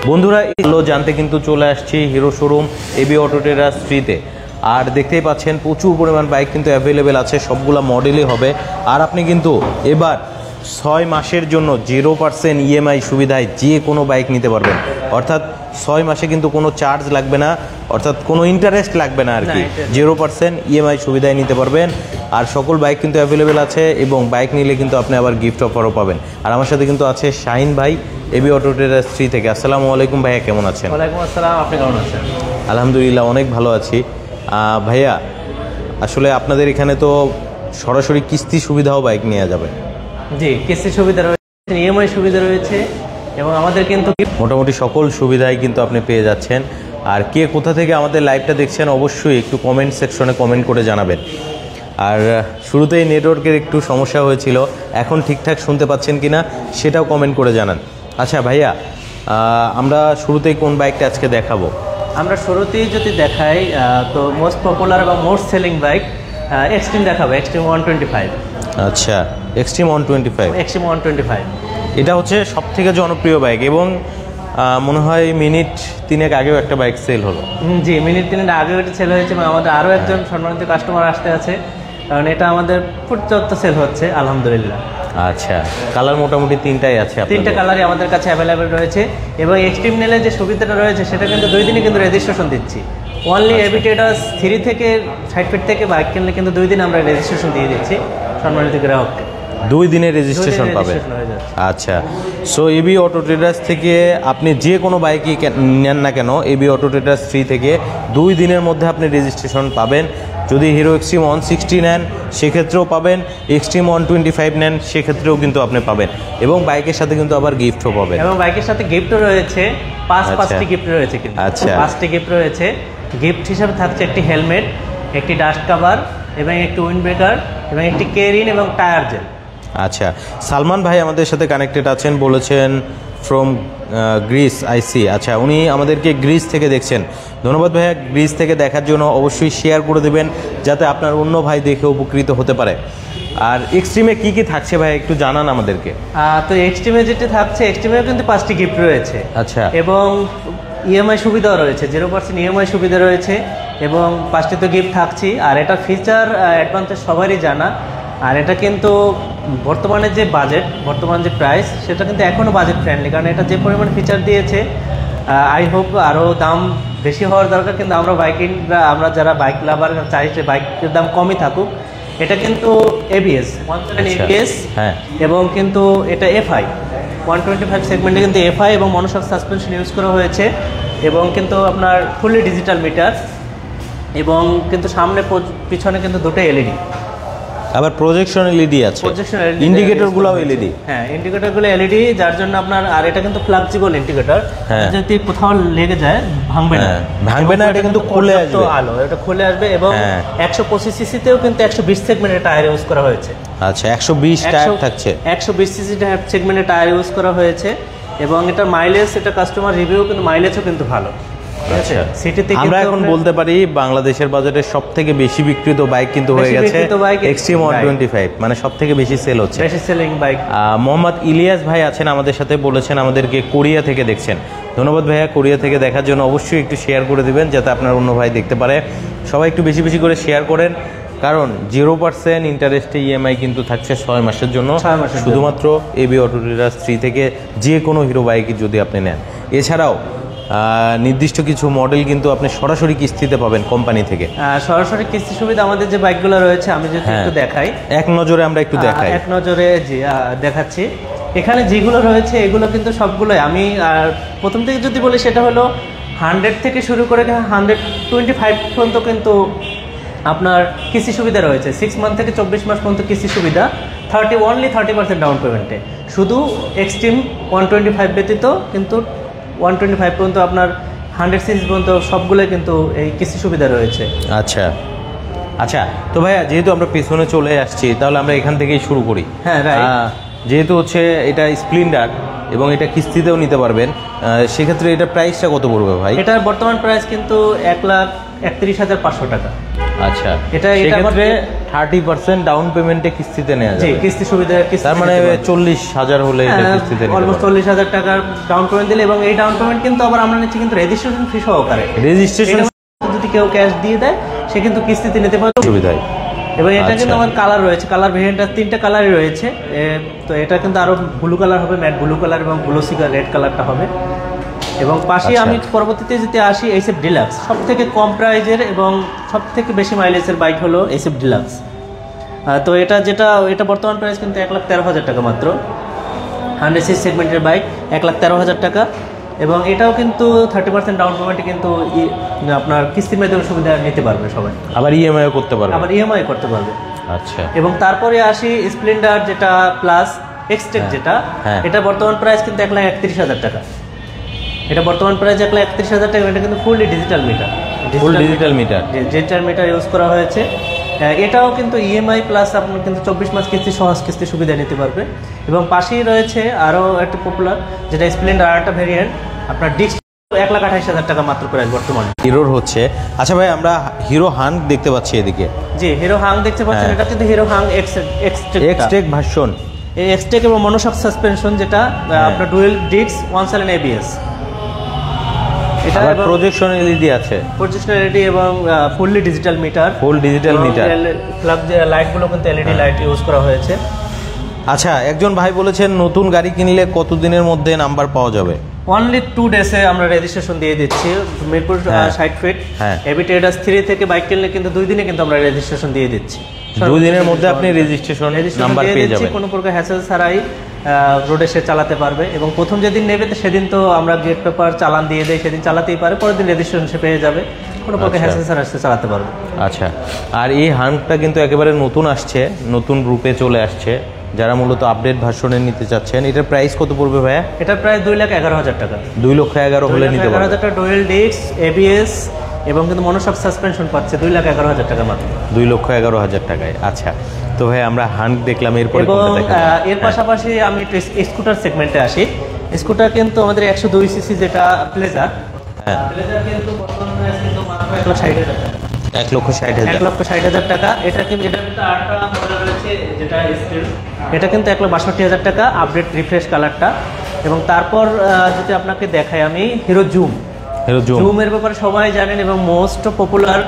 বন্ধুরা এগুলো জানতে কিন্তু চলে আসছি Hero showroom AB auto traders 3-তে। আর দেখতেই পাচ্ছেন প্রচুর পরিমাণ বাইক কিন্তু অ্যাভেলেবেল আছে, সবগুলা মডেলই হবে। আর আপনি কিন্তু এবার 6 মাসের জন্য 0% ইএমআই সুবিধায় যে কোনো বাইক নিতে পারবেন। অর্থাৎ 6 মাসে কিন্তু কোনো চার্জ লাগবে না, অর্থাৎ কোনো ইন্টারেস্ট লাগবে না আর কি। 0% ইএমআই সুবিধায় নিতে পারবেন। আর সকল বাইক কিন্তু অ্যাভেলেবেল আছে এবং বাইক নিলে কিন্তু আপনি আবার গিফট অফারও পাবেন। আর আমার সাথে কিন্তু আছে শাহিন ভাই এবি অটো ট্রেডার্স 3 থেকে। আসসালামু আলাইকুম ভাইয়া, কেমন আছেন? ওয়ালাইকুম আসসালাম, আপনি কেমন আছেন? আলহামদুলিল্লাহ অনেক ভালো আছি। ভাইয়া আসলে আপনাদের এখানে তো সরাসরি কিস্তি সুবিধাও বাইক নেওয়া যাবে? জি, কিস্তি সুবিধা রয়েছে, ইএমআই সুবিধা রয়েছে এবং আমাদের কিন্তু মোটামুটি সকল সুবিধাই কিন্তু আপনি পেয়ে যাচ্ছেন। আর কে কোথা থেকে আমাদের লাইভটা দেখছেন অবশ্যই একটু কমেন্ট সেকশনে কমেন্ট করে জানাবেন। আর শুরুতেই নেটওয়ার্কের একটু সমস্যা হয়েছিল, এখন ঠিকঠাক শুনতে পাচ্ছেন কিনা সেটাও কমেন্ট করে জানান। আচ্ছা ভাইয়া, আমরা শুরুতেই কোন বাইকটা আজকে দেখাবো? আমরা শুরুতেই যদি দেখাই তো মোস্ট পপুলার এবং মোস্ট সেলিং বাইক এক্সট্রিম দেখাবো, এক্সট্রিম 125। আচ্ছা, এক্সট্রিম 125। এক্সট্রিম 125 এটা হচ্ছে সব থেকে জনপ্রিয় বাইক এবং মনে হয় মিনিট 3 আগেও একটা বাইক সেল হলো। জি, মিনিট 3 আগেও এটা সেল হয়েছে এবং আমাদের আরও একজন সম্মানিত কাস্টমার আসতে আছে, কারণ এটা আমাদের পর্যাপ্ত সেল হচ্ছে আলহামদুলিল্লাহ। আচ্ছা, কালার মোটামুটি 3টাই আছে? 3টা কালারই আমাদের কাছে অ্যাভেলেবেল রয়েছে এবং এক্সট্রিম নিলে যে সুবিধাটা রয়েছে সেটা কিন্তু 2 দিনে কিন্তু রেজিস্ট্রেশন দিচ্ছি। অনলি এবি ট্রেডার্স 3 থেকে 60 ফিট থেকে বাইক কিনলে কিন্তু 2 দিন আমরা রেজিস্ট্রেশন দিয়ে দিচ্ছি সম্মানিত গ্রাহককে। 2 দিনে রেজিস্ট্রেশন পাবে? আচ্ছা, সো এবি অটো ট্রেডার্স থেকে আপনি যে কোনো বাইকই নেন না কেন, এবি অটো ট্রেডার্স 3 থেকে 2 দিনের মধ্যে আপনি রেজিস্ট্রেশন পাবেন। যদি হিরো এক্সট্রিম 160 নেন সেক্ষেত্রেও পাবেন, এক্সট্রিম 125 নেন সেক্ষেত্রেও কিন্তু আপনি পাবেন এবং বাইকের সাথে কিন্তু আবার গিফটও পাবেন। এবং বাইকের সাথে গিফটও রয়েছে, 5টি গিফট রয়েছে কিন্তু। আচ্ছা, 5টি গিফট রয়েছে। গিফট হিসাবে থাকছে একটি হেলমেট, একটি ডাস্ট কভার এবং একটি উইন্ড ব্রেকার এবং একটি কেরিন এবং টায়ার জেল। আচ্ছা, সালমান ভাই আমাদের সাথে কানেক্টেড আছেন, বলেছেন ফ্রম গ্রিস আইসি। আচ্ছা, উনি আমাদেরকে গ্রিস থেকে দেখছেন। ধন্যবাদ ভাইয়া, গ্রিস থেকে দেখার জন্য। অবশ্যই শেয়ার করে দেবেন যাতে আপনার অন্য ভাই দেখে উপকৃত হতে পারে। আর এক্সট্রিমে কি কি থাকছে ভাই একটু জানান আমাদেরকে। তো এক্সট্রিমে যেটি থাকছে, এক্সট্রিমেও কিন্তু 5টি গিফট রয়েছে। আচ্ছা, এবং ইএমআই সুবিধাও রয়েছে, 0% ইএমআই সুবিধা রয়েছে এবং 5টি তো গিফট থাকছেই। আর এটা ফিচার অ্যাডভান্টেজ সবারই জানা। আর এটা কিন্তু বর্তমানে যে বাজেট, বর্তমান যে প্রাইস, সেটা কিন্তু এখনও বাজেট ফ্রেন্ডলি, কারণ এটা যে পরিমাণ ফিচার দিয়েছে আই হোপ আরও দাম বেশি হওয়ার দরকার, কিন্তু আমরা যারা বাইক লাভার চাইছে বাইকের দাম কমই থাকুক। এটা কিন্তু এবিএস 1.7 এবিএস, হ্যাঁ, এবং কিন্তু এটা এফআই 125 সেগমেন্টে কিন্তু এফআই এবং মনোশক সাসপেনশন ইউজ করা হয়েছে এবং কিন্তু আপনার ফুললি ডিজিটাল মিটার এবং কিন্তু সামনে পিছনে কিন্তু 2টা এলইডি, আবার প্রজেকশন এলইডি আছে, ইন্ডিকেটরগুলোও এলইডি। হ্যাঁ, ইন্ডিকেটরগুলো এলইডি, যার জন্য আপনার, আর এটা কিন্তু ফ্লেক্সিবল ইন্ডিকেটর, যদি কোথাও লেগে যায় ভাঙবে না, এটা কিন্তু খুলে আসবে আলো, এটা খুলে আসবে। এবং 125 সিসিতেও কিন্তু 120 সেগমেন্টের টায়ার ইউজ করা হয়েছে। আচ্ছা, 120 টায়ার থাকছে, 120 সিসি সেগমেন্টের টায়ার ইউজ করা হয়েছে এবং এটার মাইলেজ, এটা কাস্টমার রিভিউ কিন্তু মাইলেজও কিন্তু ভালো। আমরা এখন বলতে পারি বাংলাদেশের বাজারে সব থেকে বেশি বিক্রিত বাইক কিন্তু হয়ে গেছে এক্সট্রিম 125, মানে সব থেকে বেশি সেল হচ্ছে, বেশি সেলিং বাইক। মোহাম্মদ ইলিয়াস ভাই আছেন আমাদের সাথে, বলেছেন আমাদেরকে কোরিয়া থেকে দেখছেন। ধন্যবাদ ভাইয়া, কোরিয়া থেকে দেখার জন্য। অবশ্যই একটু শেয়ার করে দিবেন যাতে আপনার অন্য ভাই দেখতে পারে। সবাই একটু বেশি বেশি করে শেয়ার করেন, কারণ 0% ইন্টারেস্টে ইএমআই কিন্তু থাকছে 6 মাসের জন্য, শুধুমাত্র এবি অটো ট্রেডার্স 3 থেকে যে কোনো হিরো বাইক যদি আপনি নেন। এছাড়াও নির্দিষ্ট কিছু মডেল কিন্তু আপনি সরাসরি কিস্তিতে পাবেন কোম্পানি থেকে। সরাসরি কিস্তি সুবিধা আমাদের যে বাইকগুলো রয়েছে, আমি যদি একটু দেখাই এক নজরে, আমরা একটু দেখাই এক নজরে, জি দেখাচ্ছি। এখানে যেগুলো রয়েছে এগুলো কিন্তু সবগুলোই আমি প্রথম থেকে যদি বলি, সেটা হলো 100 থেকে শুরু করে 125 পর্যন্ত কিন্তু আপনার কিস্তি সুবিধা রয়েছে। 6 মান্থ থেকে 24 মাস পর্যন্ত কিস্তি সুবিধা, 30% ডাউন পেমেন্টে। শুধু এক্সট্রিম 125 ব্যতীত কিন্তু 125 পর্যন্ত আপনার 100 সিসি পর্যন্ত সবগুলো কিন্তু এই কিস্তি সুবিধা রয়েছে। আচ্ছা আচ্ছা, তো ভাইয়া যেহেতু আমরা পেছনে চলে আসছি, তাহলে আমরা এখান থেকেই শুরু করি। হ্যাঁ, যেহেতু হচ্ছে এটা স্প্লেন্ডার এবং এটা কিস্তিতেও নিতে পারবেন, সেক্ষেত্রে এটা প্রাইসটা কত পড়বে ভাই? এটার বর্তমান প্রাইস কিন্তু 1,31,500 টাকা। আচ্ছা, এটা সেক্ষেত্রে 30% ডাউন পেমেন্টে কিস্তিতে নেওয়া জি, যাবে। কিস্তি সুবিধা, তার মানে 40,000 হলে এটা কিস্তিতে নিতে অলমোস্ট 40,000 টাকার ডাউন পেমেন্ট দিলে, এবং এই ডাউন পেমেন্ট কিন্তু আবার আমরা নিচ্ছি কিন্তু রেজিস্ট্রেশন ফি সহকারে। রেজিস্ট্রেশন যদি কেউ ক্যাশ দিয়ে দেয় সে কিন্তু কিস্তিতে নিতে পারে সুবিধায়। এবং এটা কিন্তু আমার কালার রয়েছে, কালার ভেরিয়েন্টটা 3টা কালারই রয়েছে। তো এটা কিন্তু আরো ব্লু কালার হবে, ম্যাট ব্লু কালার এবং গ্লোসি রেড কালারটা হবে। এবং পাশে আমি পরবর্তীতে যদি আসি এইচএফ ডিলাক্স, সব থেকে কম প্রাইজের এবং সব থেকে বেশি মাইলেজের বাইক হলো এইচএফ ডিলাক্স। তো এটা বর্তমান প্রাইস কিন্তু 1,13,000 টাকা মাত্র। 100cc সেগমেন্টের বাইক 1,13,000 টাকা, এবং এটাও কিন্তু 30% ডাউন পেমেন্টে কিন্তু আপনার কিস্তির মাধ্যমে সুবিধা নিতে পারবে সবাই, আবার ইএমআই করতে পারবে, আবার ইএমআই করতে পারবে। আচ্ছা, এবং তারপরে আসি স্প্লেন্ডার যেটা প্লাস এক্সটেক যেটা, এটা বর্তমান প্রাইস কিন্তু 1,31,000 টাকা। এটা বর্তমান প্রাইস 1,31,000 টাকা। এটা কিন্তু fully digital meter, digital meter use করা হয়েছে। এটাও কিন্তু ইএমআই প্লাস আপনার কিন্তু 24 মাস কিস্তি, সহজ কিস্তি সুবিধা নিতে পারবে। এবং পাশেই রয়েছে আরও একটা পপুলার যেটা স্প্লেন্ডার, আর একটা ভেরিয়েন্ট আপনার ডিস্ক, 1,28,000 টাকা মাত্র প্রাইস বর্তমানে। হিরোর হচ্ছে। আচ্ছা ভাই, আমরা হিরো হাং দেখতে পাচ্ছি এদিকে। জি, হিরো হাং দেখতে পাচ্ছেন, এটা কিন্তু হিরো হাং এক্সটেক ভার্সন। এই এক্সটেক এবং মনোশক সাসপেনশন যেটা আপনার ডুয়েল ডিস্ক 1 সাইলেন্ট এবিএস। এটা প্রজেকশন এলইডি আছে, প্রজেকশন এলইডি এবং fully digital meter, full digital meter. Plug লাইটগুলো কিন্তু এলইডি লাইট ইউজ করা হয়েছে। আচ্ছা, একজন ভাই বলেছেন নতুন গাড়ি কিনলে কতদিনের মধ্যে নাম্বার পাওয়া যাবে? অনলি 2 ডেসে আমরা রেজিস্ট্রেশন দিয়ে দিচ্ছি। মিরপুর 60 ফিট এবি ট্রেডার্স 3 থেকে বাইক কিনলে কিন্তু 2 দিনে কিন্তু আমরা রেজিস্ট্রেশন দিয়ে দিচ্ছি। 2 দিনের মধ্যে আপনি রেজিস্ট্রেশন নাম্বার পেয়ে যাবেন, কোনো প্রকার হ্যাসেল ছাড়াই রোডে সে চালাতে পারবে। এবং প্রথম যেদিন নেবে সেদিন তো আমরা গেট পেপার চালান দিয়ে দেই, সেদিন চালাতেই পারে, পরের দিন রেজিস্ট্রেশন সে পেয়ে যাবে, কোনো প্রকার হ্যাসেল ছাড়া সে চালাতে পারবে। আচ্ছা, আর এই হাংটা কিন্তু একেবারে নতুন আসছে, নতুন রূপে চলে আসছে। যারা মূলত আপডেট ভার্সনে নিতে চাচ্ছেন, এটার প্রাইস কত পড়বে ভাইয়া? এটার প্রাইস 2,11,000 টাকা। 2,11,000 হলে নিতে পারবেন। 2,11,000 টাকা ডুয়েল ডিস্ক এবিএস এবং কিন্তু মনোশক সাসপেনশন পাচ্ছে 2,11,000 টাকা মাত্র। 2,11,000 টাকায়। আচ্ছা, তো ভাই আমরা হাং দেখলাম, এরপরে এবং এর পাশাপাশি আমি একটু স্কুটার সেগমেন্টে আসি। স্কুটার কিন্তু আমাদের 102 সিসি যেটা প্লেজার, প্লেজার কিন্তু বর্তমানে প্রাইস কিন্তু মাত্র 1,60,000 টাকা। 1,60,000 টাকা। এটা কিন্তু আরেকটা মডেল রয়েছে যেটা স্টিল, এটা কিন্তু 1,62,000 টাকা, আপডেট রিফ্রেশ কালারটা। এবং তারপর যদি আপনাকে দেখাই আমি হিরো জুমের ব্যাপারে সবাই জানেন এবং মোস্ট পপুলার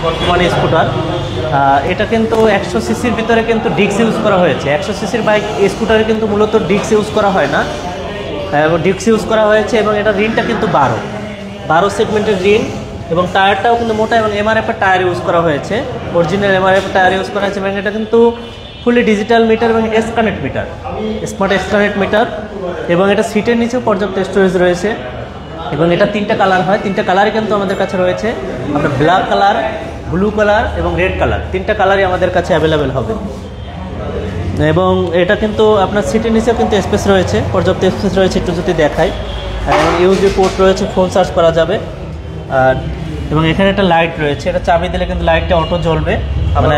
বর্তমানে স্কুটার। এটা কিন্তু 100 সিসির ভিতরে কিন্তু ডিস্ক ইউজ করা হয়েছে। 100 সিসির বাইক স্কুটারে কিন্তু মূলত ডিস্ক ইউজ করা হয় না, ডিস্ক ইউজ করা হয়েছে। এবং এটা রিনটা কিন্তু 12 সেগমেন্টের রিন, এবং টায়ারটাও কিন্তু মোটা, এবং এমআরএফের টায়ার ইউজ করা হয়েছে, অরিজিনাল এমআরএফ টায়ার ইউজ করা হয়েছে। এবং এটা কিন্তু ফুলি ডিজিটাল মিটার এবং S connect meter, smart S connect meter. এবং এটা সিটের নিচেও পর্যাপ্ত স্টোরেজ রয়েছে। এবং এটা 3টা কালার হয়, 3টা কালারই কিন্তু আমাদের কাছে রয়েছে। আপনার ব্ল্যাক কালার, ব্লু কালার এবং রেড কালার, 3টা কালারই আমাদের কাছে অ্যাভেলেবেল হবে। এবং এটা কিন্তু আপনার সিটের নিচেও কিন্তু স্পেস রয়েছে, পর্যাপ্ত স্পেস রয়েছে, একটু যদি দেখাই। এবং ইউএসবি পোর্ট রয়েছে, ফোন চার্জ করা যাবে। আর এবং এখানে একটা লাইট রয়েছে, এটা চাবি দিলে কিন্তু লাইটটা অটো জ্বলবে। মানে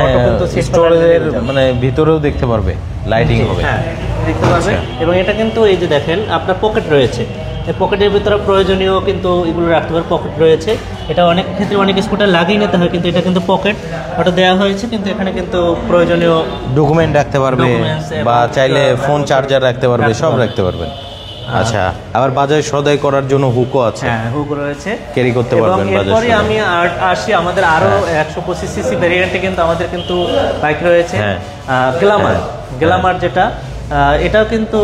স্টোরেজের মানে ভিতরেও দেখতে পারবে, লাইটিং হবে, হ্যাঁ দেখতে পারবে। এবং এটা কিন্তু এই যে দেখেন আপনার পকেট রয়েছে, এই পকেটের ভিতরে প্রয়োজনীয় কিন্তু এগুলো রাখতে পারে, পকেট রয়েছে। এটা অনেক ক্ষেত্রে অনেক স্কুটার লাগিয়ে নিতে হয়, কিন্তু এটা কিন্তু পকেট ওটা দেওয়া হয়েছে, কিন্তু এখানে কিন্তু প্রয়োজনীয় ডকুমেন্ট রাখতে পারবে বা চাইলে ফোন চার্জার রাখতে পারবে, সব রাখতে পারবেন। আচ্ছা, আবার বাজারে সদাই করার জন্য হুকও আছে, হ্যাঁ হুক রয়েছে, ক্যারি করতে পারবেন। এরপরে আমি আসি আমাদের আরো 125 সিসি ভেরিয়েন্টে কিন্তু আমাদের কিন্তু বাইক রয়েছে। গ্ল্যামার যেটা, এটাও কিন্তু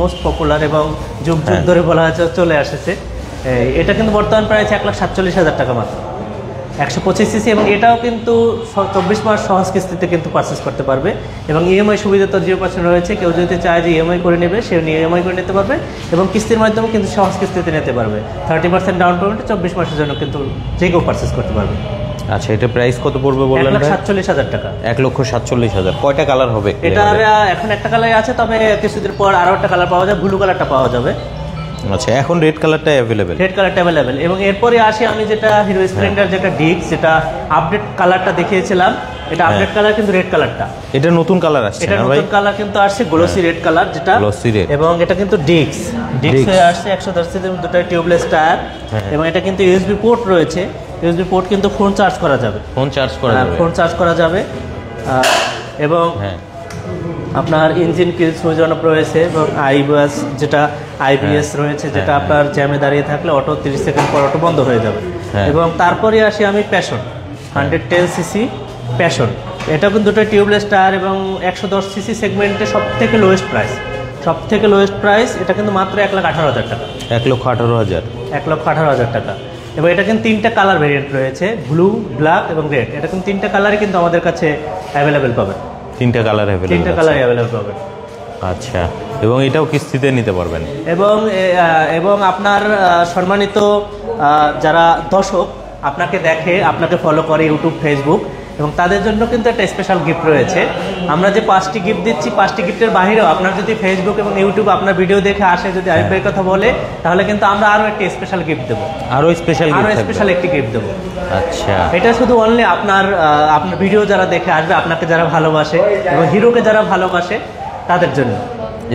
মোস্ট পপুলার এবং যুগ ধরে বলা চলে আসছে। এটা কিন্তু বর্তমান প্রাইস 1,47,000 টাকা মাত্র, 125 সিসি। এবং এটাও কিন্তু 24 মাস সহজ কিস্তিতে কিন্তু পারচেস করতে পারবে। এবং ইএমআই সুবিধা তো 0% রয়েছে, কেউ যদি চায় যে ইএমআই করে নেবে সে ইএমআই করে নিতে পারবে, এবং কিস্তির মাধ্যমে কিন্তু সহজ কিস্তিতে নিতে পারবে। 30% ডাউন পেমেন্টে 24 মাসের জন্য কিন্তু যে কেউ পারচেস করতে পারবে। আচ্ছা, এটা প্রাইস কত পড়বে বললেন? 1,47,000 টাকা। 1,47,000। কয়টা কালার হবে? এটা এখন একটা কালার আছে, তবে কিছুদিন পর আরো একটা কালার পাওয়া যাবে, ব্লু কালারটা পাওয়া যাবে। আচ্ছা, এখন রেড কালারটা অ্যাভেলেবেল। এবং এরপরে আসি আমি যেটা হিরো স্প্লেন্ডার যেটা ডিস্ক, যেটা আপডেট কালারটা দেখিয়েছিলাম, এটা আপডেট কালার কিন্তু রেড কালারটা, এটা নতুন কালার আসছে, এটা নতুন কালার কিন্তু আসছে, গ্লোসি রেড কালার যেটা, এবং এটা কিন্তু ডিস্ক হয়ে আসছে, 110 সিসির দুটো টিউবলেস টায়ার। এবং এটা কিন্তু ইউএসবি পোর্ট রয়েছে, ইউএসবি পোর্ট কিন্তু ফোন চার্জ করা যাবে, ফোন চার্জ করা যাবে, ফোন চার্জ করা যাবে। এবং হ্যাঁ আপনার ইঞ্জিন কিল সুইচ অন রয়েছে এবং আইবিএস যেটা আইবিএস রয়েছে, যেটা আপনার জ্যামে দাঁড়িয়ে থাকলে অটো 30 সেকেন্ড পর অটো বন্ধ হয়ে যাবে। এবং তারপরে আসি আমি প্যাশন 110 সিসি প্যাশন। এটা কিন্তু দুটো টিউবলেস টায়ার এবং 110 সিসি সেগমেন্টে সব থেকে লোয়েস্ট প্রাইস। এটা কিন্তু মাত্র 1,18,000 টাকা। 1,18,000, 1,18,000 টাকা। এবং এটা কিন্তু 3টা কালার ভেরিয়েন্ট রয়েছে, ব্লু, ব্ল্যাক এবং রেড। এটা কিন্তু 3টা কালারই কিন্তু আমাদের কাছে অ্যাভেলেবেল পাবেন। 3টা কালার অ্যাভেলেবেল পাবেন। আচ্ছা, এবং এটাও কিস্তিতে নিতে পারবেন। এবং আপনার সম্মানিত যারা দর্শক আপনাকে দেখে, আপনাকে ফলো করে ইউটিউব, ফেসবুক, এবং তাদের জন্য কিন্তু একটা স্পেশাল গিফট রয়েছে। আমরা যে 5টি গিফট দিচ্ছি, 5টি গিফটের বাইরেও আপনার যদি ফেসবুক এবং ইউটিউব আপনার ভিডিও দেখে আসে, যদি আরিফ ভাইয়ের কথা বলে, তাহলে কিন্তু আমরা আরও একটি স্পেশাল গিফট দেবো, আরও স্পেশাল একটি গিফট দেবো। আচ্ছা, এটা শুধু অনলি আপনার ভিডিও যারা দেখে আসবে, আপনাকে যারা ভালোবাসে এবং হিরোকে যারা ভালোবাসে তাদের জন্য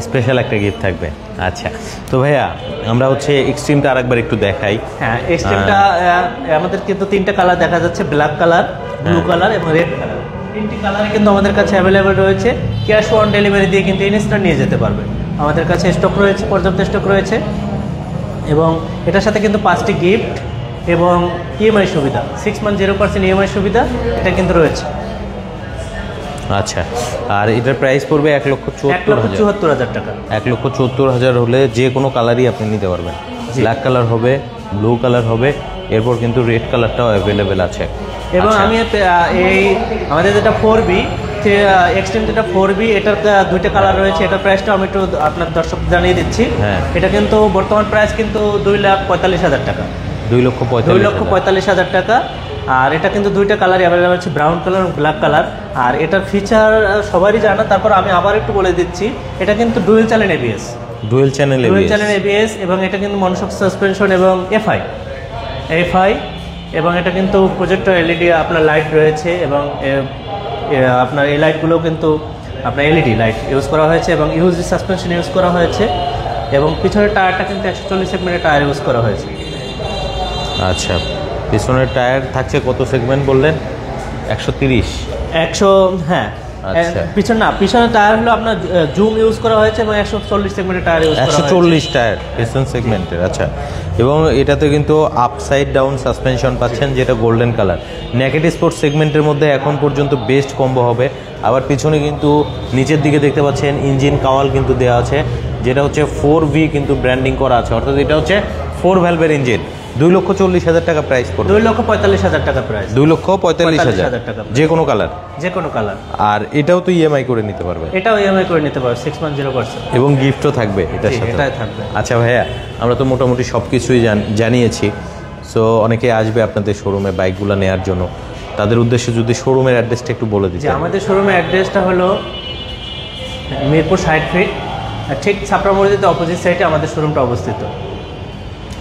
স্পেশাল একটা গিফট থাকবে। আচ্ছা, তো ভাইয়া আমরা হচ্ছে এক্সট্রিমটা আরেকবার একটু দেখাই। হ্যাঁ, এক্সট্রিমটা আমাদের কিন্তু 3টা কালার দেখা যাচ্ছে, ব্ল্যাক কালার, ব্লু কালার এবং রেড কালার। 3টি কালার কিন্তু আমাদের কাছে অ্যাভেলেবেল রয়েছে। ক্যাশ অন ডেলিভারি দিয়ে কিন্তু ইনস্ট্যান্ট নিয়ে যেতে পারবে। আমাদের কাছে স্টক রয়েছে, পর্যাপ্ত স্টক রয়েছে। এবং এটার সাথে কিন্তু 5টি গিফট এবং ইএমআই সুবিধা, 6 মান্থ 0% ইএমআই সুবিধা এটা কিন্তু রয়েছে। আচ্ছা, আর এটার প্রাইস পড়বে 1,74,000 টাকা। 1,74,000 হলে যে কোনো কালারই আপনি নিতে পারবেন। ব্ল্যাক কালার হবে, ব্লু কালার হবে, এরপর কিন্তু রেড কালারটাও অ্যাভেলেবেল আছে। এবং আমি আমাদের যেটা 4B এক্সট্রিম, যেটা 4B, এটার 2টা কালার রয়েছে। এটার প্রাইসটা আমি একটু আপনার দর্শক জানিয়ে দিচ্ছি। এটা কিন্তু বর্তমান প্রাইস কিন্তু 2,45,000 টাকা। 2,45,000 টাকা। আর এটা কিন্তু 2টা কালারই অ্যাভেলেবেল আছে, ব্রাউন কালার এবং ব্ল্যাক কালার। আর এটার ফিচার সবারই জানা, তারপর আমি আবার একটু বলে দিচ্ছি। এটা কিন্তু ডুয়েল চ্যানেল এবিএস এবং এটা কিন্তু মনোশক সাসপেনশন এবং এফআই এবং এটা কিন্তু প্রজেক্টর এলইডি আপনার লাইট রয়েছে। এবং আপনার এই লাইটগুলো কিন্তু আপনার এলইডি লাইট ইউজ করা হয়েছে এবং ইউজি সাসপেনশন ইউজ করা হয়েছে। এবং পিছনের টায়ারটা কিন্তু 140 সেগমেন্টের টায়ার ইউজ করা হয়েছে। আচ্ছা, পিছনের টায়ার থাকছে কত সেগমেন্ট বললেন? 130, হ্যাঁ। পিছনের টায়ার হলো আপনার জুম ইউজ করা হয়েছে এবং 140 সেগমেন্টের টায়ার ইউজ করা হয়েছে। 140 টায়ার পিছন সেগমেন্টের। আচ্ছা, এবং এটাতে কিন্তু আপসাইড ডাউন সাসপেনশন পাচ্ছেন, যেটা গোল্ডেন কালার। নেকেড স্পোর্টস সেগমেন্টের মধ্যে এখন পর্যন্ত বেস্ট কম্বো হবে। আবার পিছনে কিন্তু নিচের দিকে দেখতে পাচ্ছেন ইঞ্জিন কাওয়াল কিন্তু দেওয়া আছে, যেটা হচ্ছে 4V কিন্তু ব্র্যান্ডিং করা আছে, অর্থাৎ এটা হচ্ছে 4 ভ্যালভের ইঞ্জিন। 2,40,000 টাকা প্রাইস পড়বে। 2,45,000 টাকা প্রাইস। 2,45,000 টাকা, যে কোনো কালার। আর এটাও তো ইএমআই করে নিতে পারবে। 6 মান্থ 0%। এবং গিফটও থাকবে এটার সাথে। আচ্ছা ভাইয়া, আমরা তো মোটামুটি সব কিছুই জানিয়েছি। সো অনেকে আসবে আপনাদের শোরুমে বাইকগুলো নেওয়ার জন্য, তাদের উদ্দেশ্যে যদি শোরুমের অ্যাড্রেসটা একটু বলে দিতে। আমাদের শোরুমের অ্যাড্রেসটা হলো মিরপুর 60 ফিট, ঠিক ছাপড়া মসজিদের অপোজিট সাইডে আমাদের শোরুমটা অবস্থিত।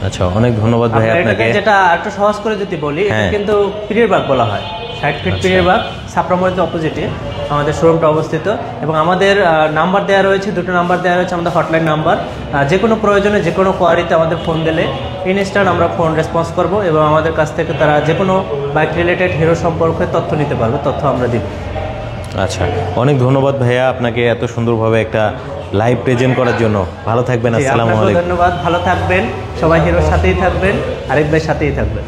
আচ্ছা, অনেক ধন্যবাদ ভাই আপনাকে। যেটা একটু সহজ করে যদি বলি, এটা কিন্তু পীরেরবাগ বলা হয়। 60 ফিট পীরেরবাগ, ছাপড়া মসজিদের অপোজিটে আমাদের শোরুমটা অবস্থিত। এবং আমাদের নাম্বার দেওয়া রয়েছে, 2টো নাম্বার দেওয়া রয়েছে আমাদের হটলাইন নাম্বার। যে কোনো প্রয়োজনে, যে কোনো কোয়ারিতে আমাদের ফোন দিলে ইনস্ট্যান্ট আমরা ফোন রেসপন্স করব এবং আমাদের কাছ থেকে তারা যে কোনো বাইক রিলেটেড হিরো সম্পর্কে তথ্য নিতে পারবে, তথ্য আমরা দিব। আচ্ছা, অনেক ধন্যবাদ ভাইয়া আপনাকে এত সুন্দরভাবে একটা লাইভ প্রেজেন্ট করার জন্য। ভালো থাকবেন। আসসালামু আলাইকুম। ধন্যবাদ, ভালো থাকবেন, সবাই হিরোর সাথেই থাকবেন, আরিফ ভাইয়ের সাথেই থাকবেন।